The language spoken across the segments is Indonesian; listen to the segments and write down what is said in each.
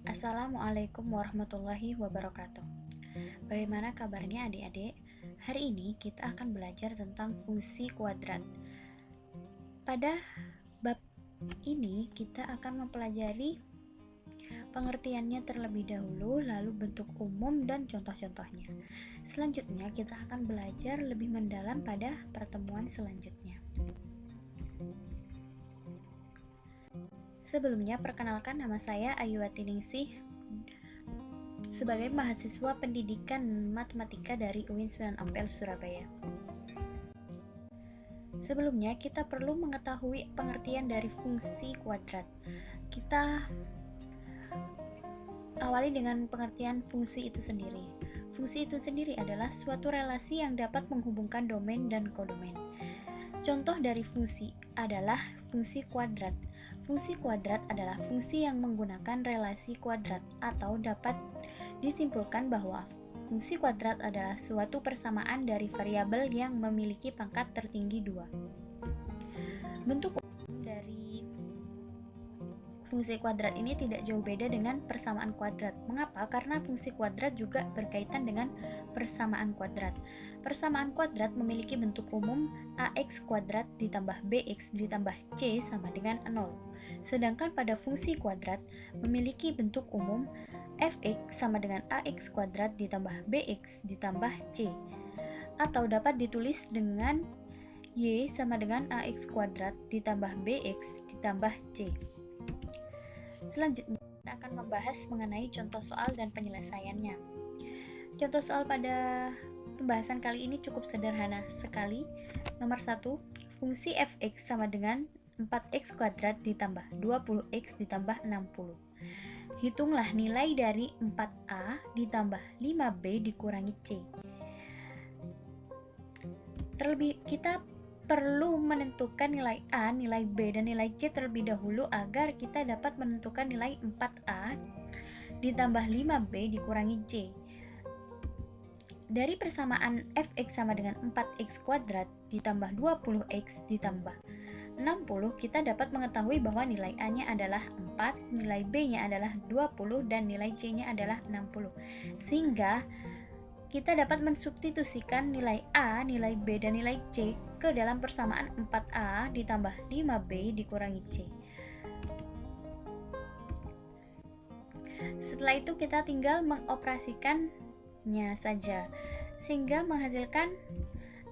Assalamualaikum warahmatullahi wabarakatuh. Bagaimana kabarnya adik-adik? Hari ini kita akan belajar tentang fungsi kuadrat. Pada bab ini kita akan mempelajari pengertiannya terlebih dahulu, lalu bentuk umum dan contoh-contohnya. Selanjutnya kita akan belajar lebih mendalam pada pertemuan selanjutnya. Sebelumnya, perkenalkan, nama saya Ayuwati Ningsih sebagai mahasiswa pendidikan matematika dari UIN Sunan Ampel, Surabaya. Sebelumnya, kita perlu mengetahui pengertian dari fungsi kuadrat. Kita awali dengan pengertian fungsi itu sendiri. Fungsi itu sendiri adalah suatu relasi yang dapat menghubungkan domain dan kodomain. Contoh dari fungsi adalah fungsi kuadrat. Fungsi kuadrat adalah fungsi yang menggunakan relasi kuadrat, atau dapat disimpulkan bahwa fungsi kuadrat adalah suatu persamaan dari variabel yang memiliki pangkat tertinggi 2. Bentuk dari fungsi kuadrat ini tidak jauh beda dengan persamaan kuadrat. Mengapa? Karena fungsi kuadrat juga berkaitan dengan persamaan kuadrat. Persamaan kuadrat memiliki bentuk umum ax kuadrat ditambah bx ditambah c sama dengan 0. Sedangkan pada fungsi kuadrat memiliki bentuk umum fx sama dengan ax kuadrat ditambah bx ditambah c, atau dapat ditulis dengan y sama dengan ax kuadrat ditambah bx ditambah c. Selanjutnya kita akan membahas mengenai contoh soal dan penyelesaiannya. Contoh soal pada pembahasan kali ini cukup sederhana sekali. Nomor 1, fungsi fx sama dengan 4x kuadrat ditambah 20x ditambah 60. Hitunglah nilai dari 4a ditambah 5b dikurangi c. Kita perlu menentukan nilai A, nilai B, dan nilai C terlebih dahulu agar kita dapat menentukan nilai 4A ditambah 5B dikurangi C. Dari persamaan fx sama dengan 4x kuadrat ditambah 20x ditambah 60, kita dapat mengetahui bahwa nilai A-nya adalah 4, nilai B-nya adalah 20, dan nilai C-nya adalah 60. Sehingga kita dapat mensubstitusikan nilai A, nilai B, dan nilai C ke dalam persamaan 4A ditambah 5B dikurangi C. Setelah itu kita tinggal mengoperasikannya saja, sehingga menghasilkan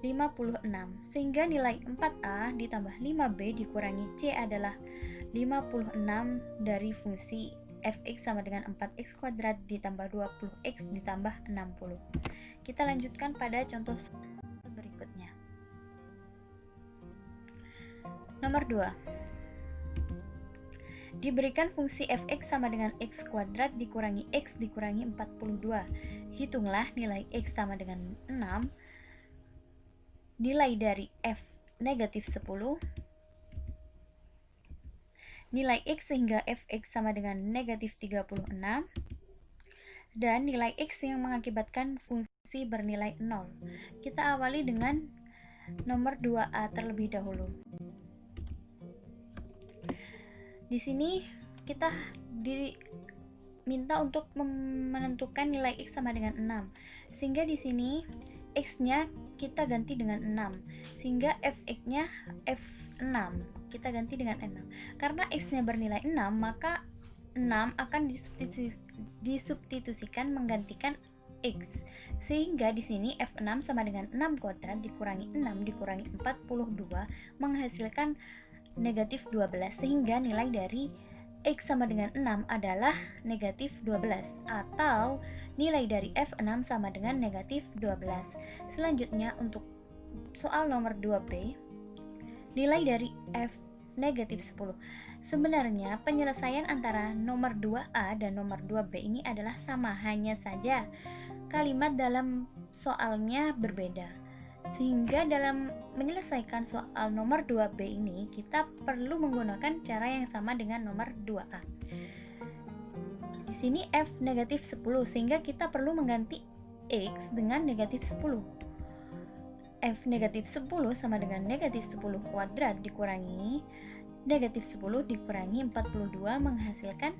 56. Sehingga nilai 4A ditambah 5B dikurangi C adalah 56 dari fungsi fx sama dengan 4x kuadrat ditambah 20x ditambah 60. Kita lanjutkan pada contoh berikutnya. Nomor 2. Diberikan fungsi fx sama dengan x kuadrat dikurangi x dikurangi 42. Hitunglah nilai x sama dengan 6, nilai dari f negatif 10, nilai x sehingga fx sama dengan negatif 36, dan nilai x yang mengakibatkan fungsi bernilai 0. Kita awali dengan nomor 2a terlebih dahulu. Di sini kita diminta untuk menentukan nilai x sama dengan 6. Sehingga di sini x-nya kita ganti dengan 6. Sehingga fx-nya f6. Kita ganti dengan 6. Karena x-nya bernilai 6, maka 6 akan disubstitusikan menggantikan x. Sehingga di sini f6 sama dengan 6 kuadrat dikurangi 6 dikurangi 42 menghasilkan negatif 12. Sehingga nilai dari x sama dengan 6 adalah negatif 12, atau nilai dari f6 sama dengan negatif 12. Selanjutnya untuk soal nomor 2b, nilai dari f negatif 10. Sebenarnya penyelesaian antara nomor 2a dan nomor 2b ini adalah sama, hanya saja kalimat dalam soalnya berbeda. Sehingga dalam menyelesaikan soal nomor 2b ini kita perlu menggunakan cara yang sama dengan nomor 2a. Di sini f negatif 10, sehingga kita perlu mengganti x dengan negatif 10. F negatif 10 sama dengan negatif 10 kuadrat dikurangi negatif 10 dikurangi 42 menghasilkan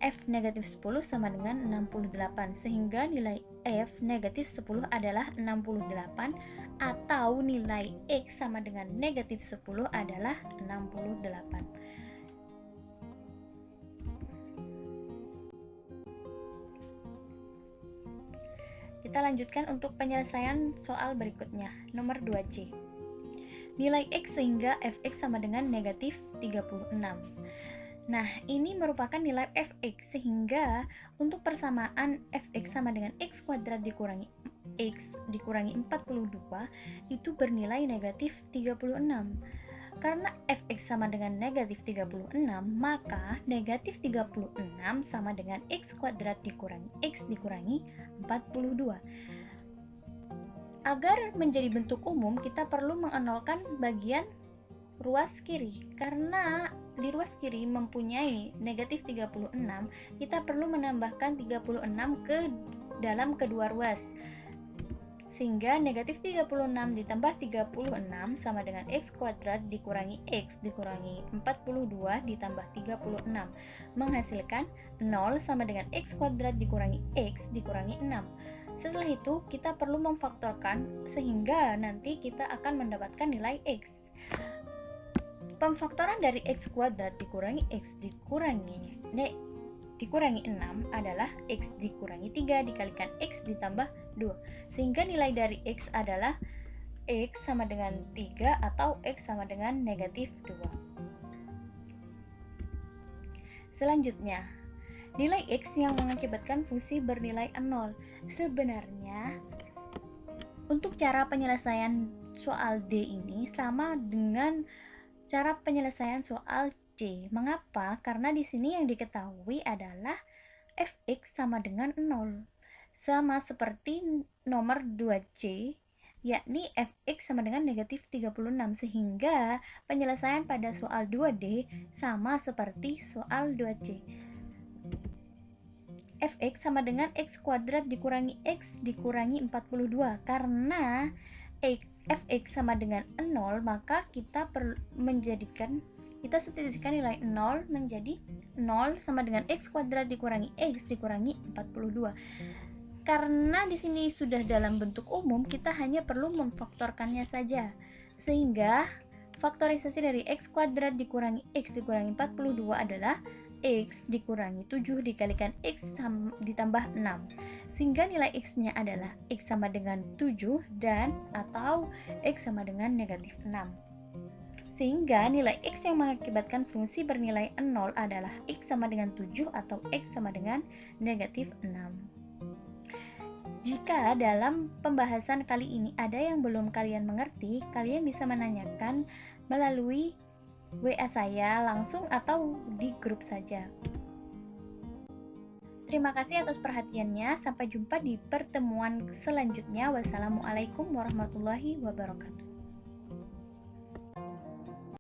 F negatif 10 sama dengan 68, sehingga nilai F negatif 10 adalah 68, atau nilai X sama dengan negatif 10 adalah 68. Kita lanjutkan untuk penyelesaian soal berikutnya, nomor 2C. Nilai X sehingga Fx sama dengan negatif 36. Nah, ini merupakan nilai Fx, sehingga untuk persamaan Fx sama dengan X kuadrat dikurangi X dikurangi 42 itu bernilai negatif 36. Karena Fx sama dengan negatif 36, maka negatif 36 sama dengan X kuadrat dikurangi X dikurangi 42. Agar menjadi bentuk umum, kita perlu mengenolkan bagian ruas kiri. Karena di ruas kiri mempunyai negatif 36, kita perlu menambahkan 36 ke dalam kedua ruas, sehingga negatif 36 ditambah 36 sama dengan X kuadrat dikurangi X dikurangi 42 ditambah 36, menghasilkan 0 sama dengan X kuadrat dikurangi X dikurangi 6. Setelah itu kita perlu memfaktorkan, sehingga nanti kita akan mendapatkan nilai X. Pemfaktoran dari X kuadrat dikurangi X dikurangi 6 adalah X dikurangi 3 dikalikan X ditambah 2, sehingga nilai dari X adalah X sama dengan 3 atau X sama dengan negatif 2. Selanjutnya, nilai X yang mengakibatkan fungsi bernilai 0. Sebenarnya untuk cara penyelesaian soal D ini sama dengan cara penyelesaian soal C. Mengapa? Karena di sini yang diketahui adalah Fx sama dengan 0. Sama seperti nomor 2C, yakni Fx sama dengan negatif 36, sehingga penyelesaian pada soal 2D sama seperti soal 2C. Fx sama dengan X kuadrat dikurangi X dikurangi 42. Karena Fx sama dengan 0, maka kita substitusikan nilai 0 menjadi 0 sama dengan X kuadrat dikurangi X dikurangi 42. Karena di sini sudah dalam bentuk umum, kita hanya perlu memfaktorkannya saja, sehingga faktorisasi dari X kuadrat dikurangi X dikurangi 42 adalah X dikurangi 7 dikalikan X ditambah 6, sehingga nilai X-nya adalah X sama dengan 7 dan atau X sama dengan negatif 6. Sehingga nilai X yang mengakibatkan fungsi bernilai 0 adalah X sama dengan 7 atau X sama dengan negatif 6. Jika dalam pembahasan kali ini ada yang belum kalian mengerti, kalian bisa menanyakan melalui WA saya langsung atau di grup saja. Terima kasih atas perhatiannya. Sampai jumpa di pertemuan selanjutnya. Wassalamualaikum warahmatullahi wabarakatuh.